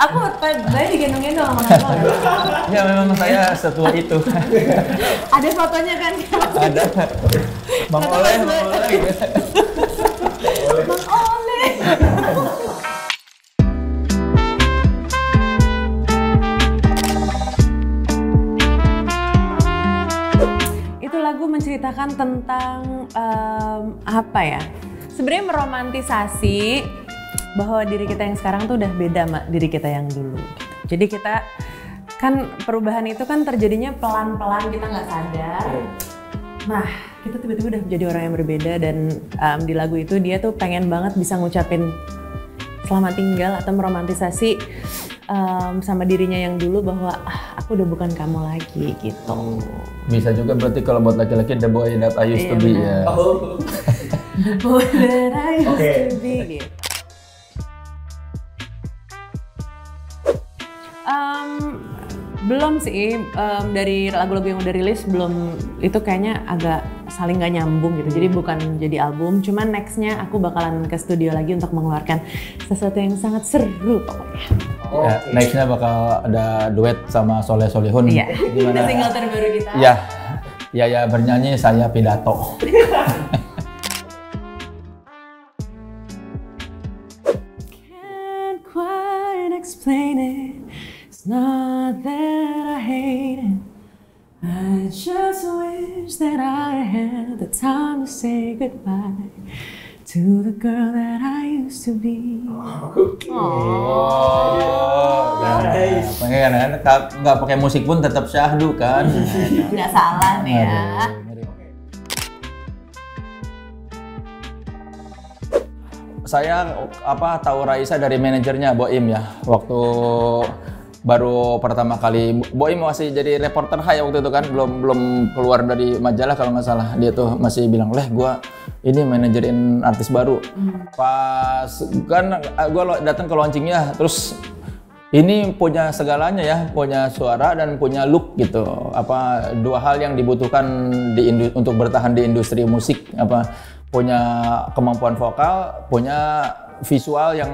Aku tadi digendong-gendong sama Nagol. Ya memang saya setua itu. Ada fotonya kan? Ada. Bang Oleh. Bang Oleh. Itu lagu menceritakan tentang apa ya? Sebenarnya meromantisasi bahwa diri kita yang sekarang tuh udah beda sama diri kita yang dulu. Jadi kita kan perubahan itu kan terjadinya pelan-pelan, kita nggak sadar. Nah, kita tiba-tiba udah menjadi orang yang berbeda dan di lagu itu dia tuh pengen banget bisa ngucapin selamat tinggal atau meromantisasi sama dirinya yang dulu bahwa aku udah bukan kamu lagi gitu. Bisa juga berarti kalau buat laki-laki The Boy That I Used to Be ya. Oh. The Boy That I Used to Be gitu. Belum sih, dari lagu-lagu yang udah rilis belum, itu kayaknya agak saling gak nyambung gitu, jadi bukan jadi album, cuman nextnya aku bakalan ke studio lagi untuk mengeluarkan sesuatu yang sangat seru pokoknya. Ya, nextnya bakal ada duet sama Soleh Solihun. Iya, itu single terbaru kita. Iya, ya bernyanyi, saya pidato. Can't quite explain it. It's not that I hate it, I just wish that I had the time to say goodbye to the girl that I used to be. Guys. Pengen nggak pakai musik pun tetap syahdu kan? Nggak salah nih ya. Saya tahu Raisa dari manajernya Boim ya, waktu baru pertama kali Boim masih jadi reporter Hai waktu itu kan, belum keluar dari majalah kalau nggak salah. Dia tuh masih bilang, gua ini manajerin artis baru. Pas kan gua datang ke launchingnya, terus ini punya segalanya ya, punya suara dan punya look gitu. Dua hal yang dibutuhkan untuk bertahan di industri musik, punya kemampuan vokal, punya visual yang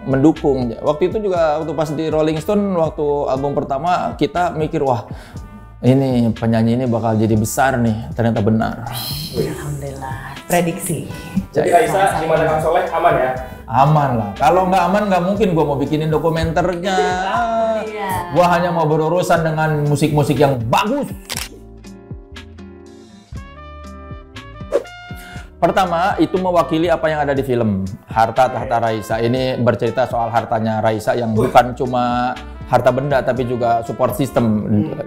mendukung. Waktu itu juga waktu pas di Rolling Stone, waktu album pertama kita mikir, wah ini penyanyi ini bakal jadi besar nih, ternyata benar. Alhamdulillah, prediksi. Jadi Raisa gimana Kang Soleh, aman ya? Aman lah, kalau nggak aman nggak mungkin gua mau bikinin dokumenternya. Gua hanya mau berurusan dengan musik-musik yang bagus. Pertama, itu mewakili apa yang ada di film Harta Tahta Raisa. Ini bercerita soal hartanya Raisa yang bukan cuma harta benda tapi juga support system.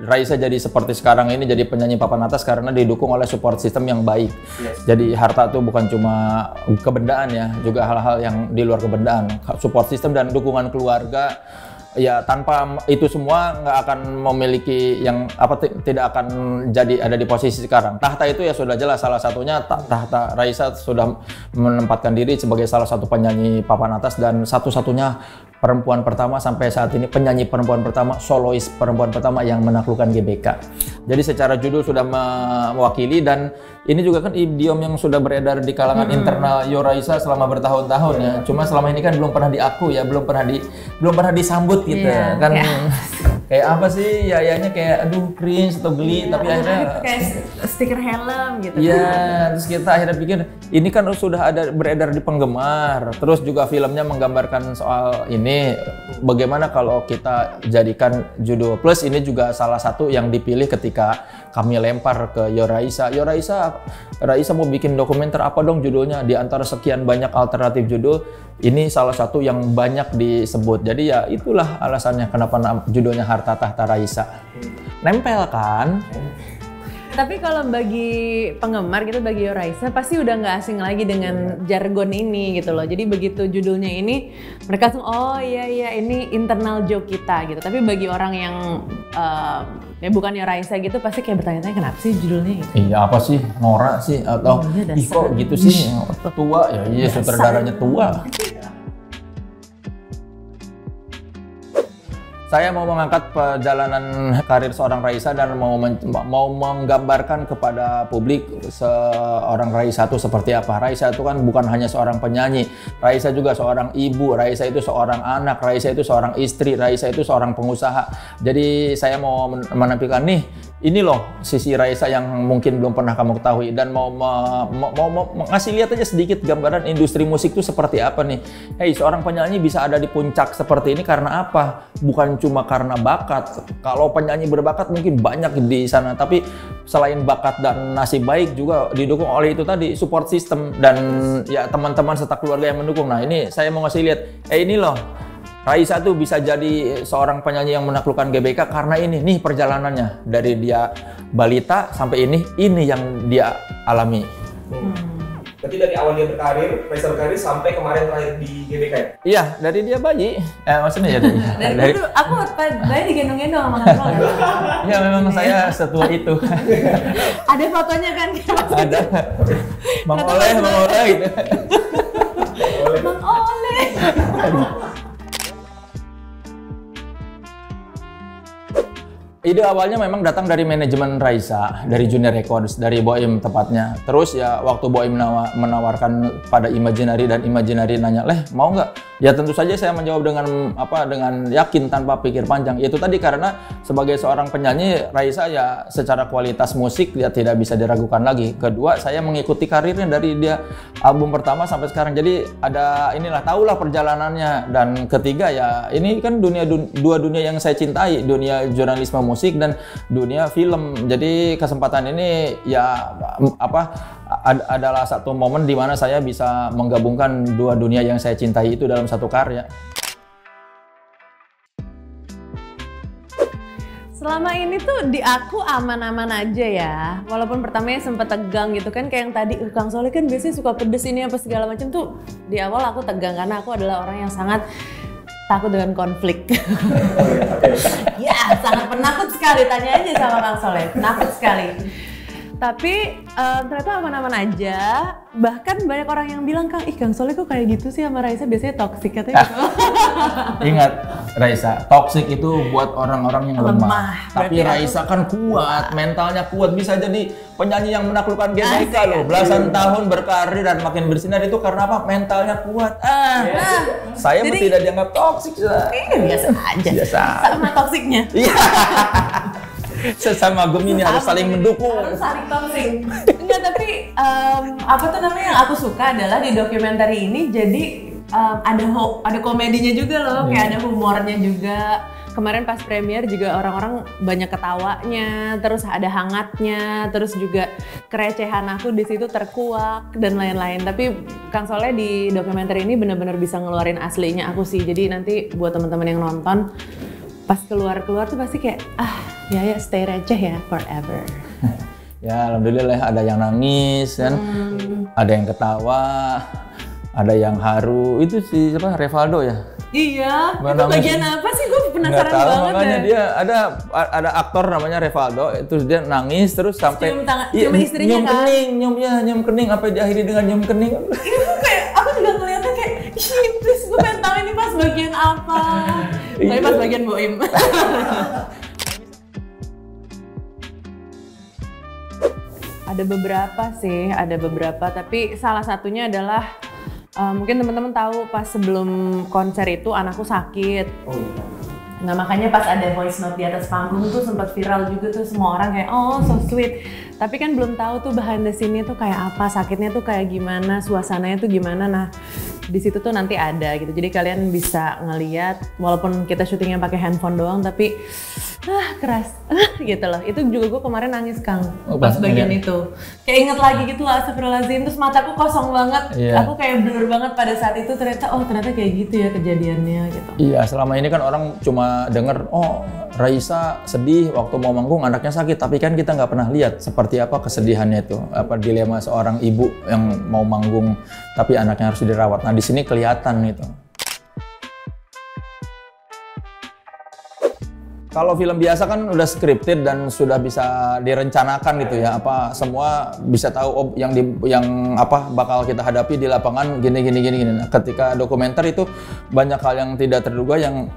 Raisa jadi seperti sekarang ini jadi penyanyi papan atas karena didukung oleh support system yang baik. Jadi harta itu bukan cuma kebendaan ya, juga hal-hal yang di luar kebendaan. Support system dan dukungan keluarga. Ya tanpa itu semua nggak akan memiliki yang tidak akan jadi ada di posisi sekarang. Tahta itu ya sudah jelas, salah satunya Tahta Raisa sudah menempatkan diri sebagai salah satu penyanyi papan atas dan satu-satunya perempuan pertama sampai saat ini, penyanyi perempuan pertama, solois perempuan pertama yang menaklukkan GBK. Jadi secara judul sudah mewakili, dan ini juga kan idiom yang sudah beredar di kalangan internal Yo Raisa selama bertahun-tahun ya. Cuma selama ini kan belum pernah diaku ya, belum pernah disambut gitu kan. Kayak apa sih yayanya, kayak aduh cringe atau geli, tapi akhirnya kayak stiker helm gitu. Iya, terus kita akhirnya pikir ini kan sudah ada beredar di penggemar. Terus juga filmnya menggambarkan soal ini, bagaimana kalau kita jadikan judul. Plus ini juga salah satu yang dipilih ketika kami lempar ke Yo Raisa. Yo Raisa mau bikin dokumenter apa dong judulnya? Di antara sekian banyak alternatif judul, ini salah satu yang banyak disebut. Jadi ya itulah alasannya kenapa judulnya Harta Tahta Raisa. Nempel kan? Tapi kalau bagi penggemar gitu, bagi Yo Raisa pasti udah nggak asing lagi dengan jargon ini gitu loh. Jadi begitu judulnya ini, mereka langsung oh iya ini internal joke kita gitu. Tapi bagi orang yang ya bukan Yo Raisa gitu pasti kayak bertanya-tanya kenapa sih judulnya gitu. Iya apa sih, norak sih atau kok gitu sih, tua ya, iya sutradaranya tua. Saya mau mengangkat perjalanan karir seorang Raisa dan mau menggambarkan kepada publik seorang Raisa itu seperti apa. Raisa itu kan bukan hanya seorang penyanyi, Raisa juga seorang ibu, Raisa itu seorang anak, Raisa itu seorang istri, Raisa itu seorang pengusaha. Jadi saya mau menampilkan nih, ini loh sisi Raisa yang mungkin belum pernah kamu ketahui, dan mau ngasih lihat aja sedikit gambaran industri musik itu seperti apa nih. Hey, seorang penyanyi bisa ada di puncak seperti ini karena apa? Bukan cuma karena bakat. Kalau penyanyi berbakat mungkin banyak di sana, tapi selain bakat dan nasib baik juga didukung oleh itu tadi, support system dan ya teman-teman serta keluarga yang mendukung. Nah, ini saya mau ngasih lihat, ini loh Raisa tuh bisa jadi seorang penyanyi yang menaklukkan GBK karena ini nih perjalanannya dari dia balita sampai ini yang dia alami. Berarti dari awal dia berkarir, Raisa berkarir sampai kemarin terakhir di GBK ya? Iya, dari dia bayi. Maksudnya ya dari dulu aku bayi digendong-gendong sama Kang Soleh. Iya, memang saya setua itu. Ada fotonya kan? Ada. Mang Oleh gitu. Mang Oleh. Ide awalnya memang datang dari manajemen Raisa, dari Junior Records, dari Boim tepatnya. Terus ya waktu Boim menawarkan pada Imaginary dan Imaginary nanya, "Leh, mau nggak?" Ya tentu saja saya menjawab dengan yakin tanpa pikir panjang. Itu tadi karena sebagai seorang penyanyi, Raisa ya secara kualitas musik dia tidak bisa diragukan lagi. Kedua, saya mengikuti karirnya dari dia album pertama sampai sekarang. Jadi ada tahulah perjalanannya. Dan ketiga ya ini kan dua dunia yang saya cintai, dunia jurnalisme musik dan dunia film. Jadi kesempatan ini ya adalah satu momen di mana saya bisa menggabungkan dua dunia yang saya cintai itu dalam satu karya. Selama ini tuh di aku aman-aman aja ya. Walaupun pertamanya sempat tegang gitu kan, kayak yang tadi Kang Soleh kan biasanya suka pedes ini apa segala macam tuh. Di awal aku tegang karena aku adalah orang yang sangat takut dengan konflik. Ya, sangat penakut sekali. Tanya aja sama Kang Soleh, penakut sekali. Tapi ternyata aman-aman aja. Bahkan banyak orang yang bilang, Kang Soleh kok kayak gitu sih sama Raisa, biasanya toksik katanya gitu. Ingat Raisa, toksik itu buat orang-orang yang lemah. Tapi Raisa kan kuat, mentalnya kuat, bisa jadi penyanyi yang menaklukkan GBK loh. Belasan tahun berkarir dan makin bersinar itu karena apa? Mentalnya kuat. Saya jadi, tidak dianggap toksik. Biasa aja. Biasa. Sama toksiknya. Sesama Gemini harus saling mendukung. Harus saling toksik. Enggak, tapi yang aku suka adalah di dokumenter ini jadi ada komedinya juga loh, kayak ada humornya juga. Kemarin pas premier juga orang-orang banyak ketawanya, terus ada hangatnya, terus juga kerecehan aku di situ terkuak dan lain-lain. Tapi Kang Soleh di dokumenter ini benar-benar bisa ngeluarin aslinya aku sih. Jadi nanti buat teman-teman yang nonton pas keluar tuh pasti kayak ya stay receh ya forever. Ya alhamdulillah ada yang nangis kan, ada yang ketawa, ada yang haru. Itu si siapa? Revaldo ya? Iya. Itu bagian apa sih? Gue penasaran banget. Makanya dia ada aktor namanya Revaldo. Itu dia nangis terus sampai cium istrinya nyium kening apa diakhiri dengan nyium kening. Itu kayak aku juga ngeliatnya kayak please gue pengen tahu ini pas bagian apa. Tapi pas bagian Boim. Ada beberapa, tapi salah satunya adalah mungkin teman-teman tahu pas sebelum konser itu anakku sakit. Nah makanya pas ada voice note di atas panggung tuh sempat viral juga tuh, semua orang kayak so sweet. Tapi kan belum tahu tuh behind the scene-nya tuh kayak apa, sakitnya tuh kayak gimana, suasananya tuh gimana. Nah di situ tuh nanti ada gitu, jadi kalian bisa ngeliat walaupun kita syutingnya pakai handphone doang tapi keras gitu loh. Itu juga gue kemarin nangis Kang pas bagian itu, kayak inget lagi gitu lah, astagfirullahaladzim, terus mataku kosong banget. Aku kayak blur banget pada saat itu, ternyata kayak gitu ya kejadiannya gitu. Iya, selama ini kan orang cuma denger Raisa sedih waktu mau manggung anaknya sakit, tapi kan kita nggak pernah lihat seperti apa kesedihannya itu, apa dilema seorang ibu yang mau manggung tapi anaknya harus dirawat. Nah di sini kelihatan itu. Kalau film biasa kan udah scripted dan sudah bisa direncanakan gitu ya, apa semua bisa tahu yang bakal kita hadapi di lapangan gini. Nah, ketika dokumenter itu banyak hal yang tidak terduga yang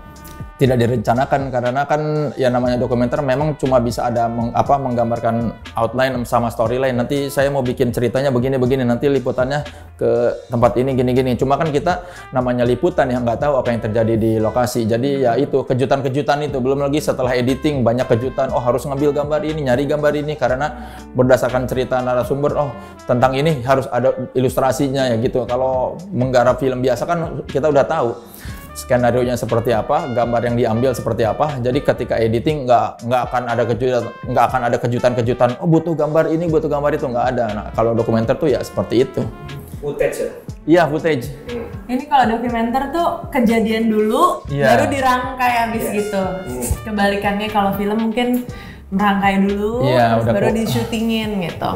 tidak direncanakan karena kan ya namanya dokumenter memang cuma bisa ada menggambarkan outline sama storyline. Nanti saya mau bikin ceritanya begini-begini, nanti liputannya ke tempat ini gini-gini. Cuma kan kita namanya liputan yang nggak tahu apa yang terjadi di lokasi. Jadi ya itu kejutan-kejutan itu, belum lagi setelah editing banyak kejutan. Oh harus ngambil gambar ini, nyari gambar ini karena berdasarkan cerita narasumber. Oh tentang ini harus ada ilustrasinya ya gitu. Kalau menggarap film biasa kan kita udah tahu skenario-nya seperti apa, gambar yang diambil seperti apa. Jadi ketika editing nggak akan ada kejutan-kejutan. Oh butuh gambar ini, butuh gambar itu, nggak ada. Nah kalau dokumenter tuh ya seperti itu. Footage ya? Iya footage. Ini kalau dokumenter tuh kejadian dulu, baru dirangkai habis gitu. Kebalikannya kalau film mungkin merangkai dulu, terus baru di-syutingin gitu.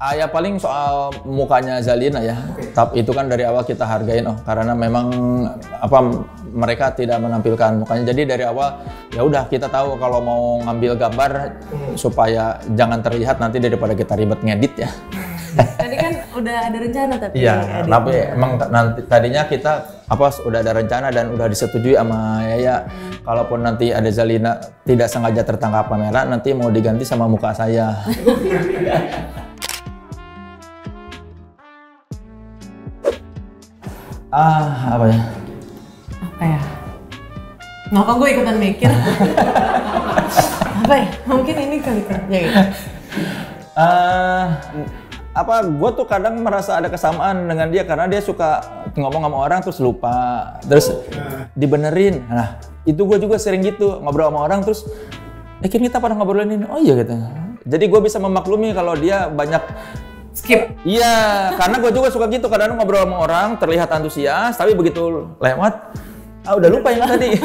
Ya paling soal mukanya Zalina ya. Tapi itu kan dari awal kita hargain karena memang mereka tidak menampilkan mukanya. Jadi dari awal ya udah kita tahu kalau mau ngambil gambar supaya jangan terlihat nanti daripada kita ribet ngedit ya. Tadi kan udah ada rencana tapi tapi emang nanti tadinya kita udah ada rencana dan udah disetujui sama Yaya. Kalaupun nanti ada Zalina tidak sengaja tertangkap kamera, nanti mau diganti sama muka saya. Apa ya? Ngapa gue ikutan mikir? Apa ya? Mungkin ini kali kerja gitu. Gue tuh kadang merasa ada kesamaan dengan dia karena dia suka ngomong sama orang terus lupa, terus dibenerin. Nah, itu gue juga sering gitu ngobrol sama orang terus kita pada ngobrolin ini. Oh iya gitu. Jadi gue bisa memaklumi kalau dia banyak skip. Iya, karena gue juga suka gitu. Kadang ngobrol sama orang terlihat antusias, tapi begitu lewat, udah lupa yang tadi.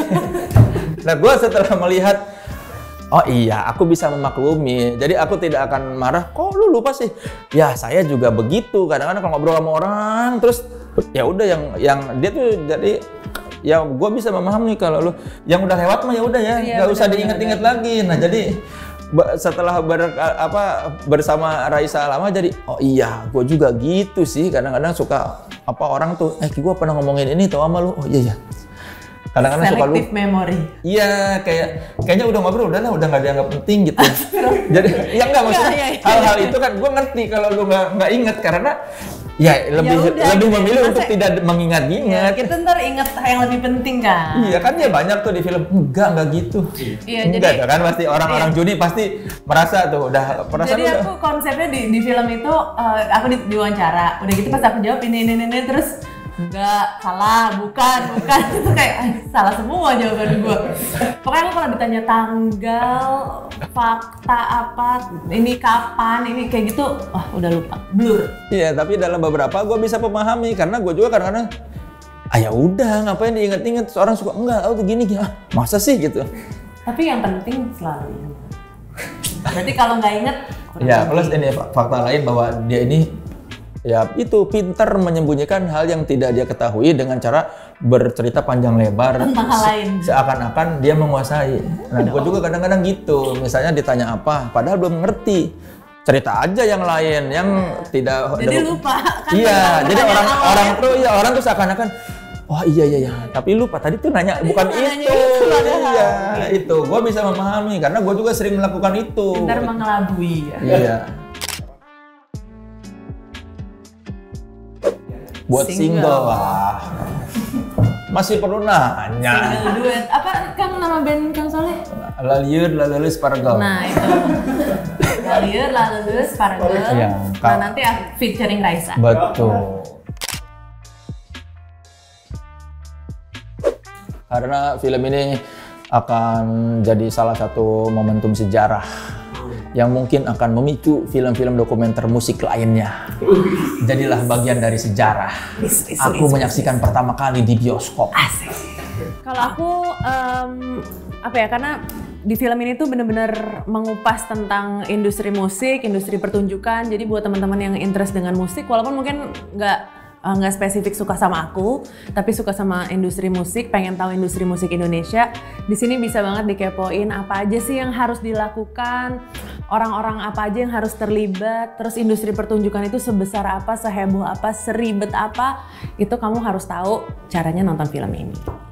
Nah, gue setelah melihat, oh iya, aku bisa memaklumi. Jadi aku tidak akan marah. Kok lu lupa sih? Ya saya juga begitu. Kadang-kadang kalau ngobrol sama orang, terus ya udah yang dia tuh jadi ya gue bisa memahami kalau lu yang udah lewat mah ya udah ya, nggak usah diinget-inget lagi. Nah jadi setelah bersama Raisa lama jadi oh iya gue juga gitu sih, kadang-kadang suka orang tuh gue pernah ngomongin ini tau sama lu, oh iya kadang-kadang suka lu memory. Iya kayaknya udah ngobrol udah nggak dianggap penting gitu. Jadi ya nggak maksudnya hal-hal itu kan gue ngerti kalau lu nggak inget karena ya lebih memilih untuk tidak mengingat-ingat. Kita ntar ingat yang lebih penting kan. Iya kan ya banyak tuh di film. Enggak gitu. Iya, enggak jadi, kan pasti orang-orang juni pasti merasa tuh udah perasaan. Jadi aku konsepnya di film itu aku diwawancara. Udah gitu pas aku jawab ini terus enggak, salah, bukan itu kayak salah semua jawaban gue. Pokoknya kalau ditanya tanggal, fakta apa, ini kapan, ini kayak gitu, wah udah lupa, blur. Iya, tapi dalam beberapa gue bisa memahami karena gue juga kadang-kadang ya udah ngapain diinget-inget, seorang suka enggak, gini masa sih gitu. Tapi yang penting selalu. Berarti kalau nggak inget. Ya plus ini fakta lain bahwa dia ini ya itu pintar menyembunyikan hal yang tidak dia ketahui dengan cara bercerita panjang lebar tentang hal lain. Seakan-akan dia menguasai. Nah, gue juga kadang-kadang gitu. Misalnya ditanya apa, padahal belum ngerti. Cerita aja yang lain yang tidak. Jadi lupa. Kan iya, jadi orang tuh seakan-akan oh iya. Tapi lupa tadi tuh nanya bukan itu. Iya, itu. Gue bisa memahami karena gue juga sering melakukan itu. Pintar mengelabui ya. Iya. Buat single lah. Masih perlu nanya. Single duet. Apa Kang nama band Kang Soleh? Lalieur Lalulus Paragel. Nah itu. Lalieur Lalulus Paragel. Ya, nah nanti featuring Raisa. Betul. Karena film ini akan jadi salah satu momentum sejarah yang mungkin akan memicu film-film dokumenter musik lainnya. Jadilah bagian dari sejarah. Aku menyaksikan pertama kali di bioskop. Asik. Kalau aku karena di film ini tuh bener-bener mengupas tentang industri musik, industri pertunjukan. Jadi buat teman-teman yang interest dengan musik, walaupun mungkin nggak spesifik suka sama aku, tapi suka sama industri musik, pengen tahu industri musik Indonesia, di sini bisa banget dikepoin apa aja sih yang harus dilakukan. orang-orang apa aja yang harus terlibat, terus industri pertunjukan itu sebesar apa, seheboh apa, seribet apa, itu kamu harus tahu caranya nonton film ini.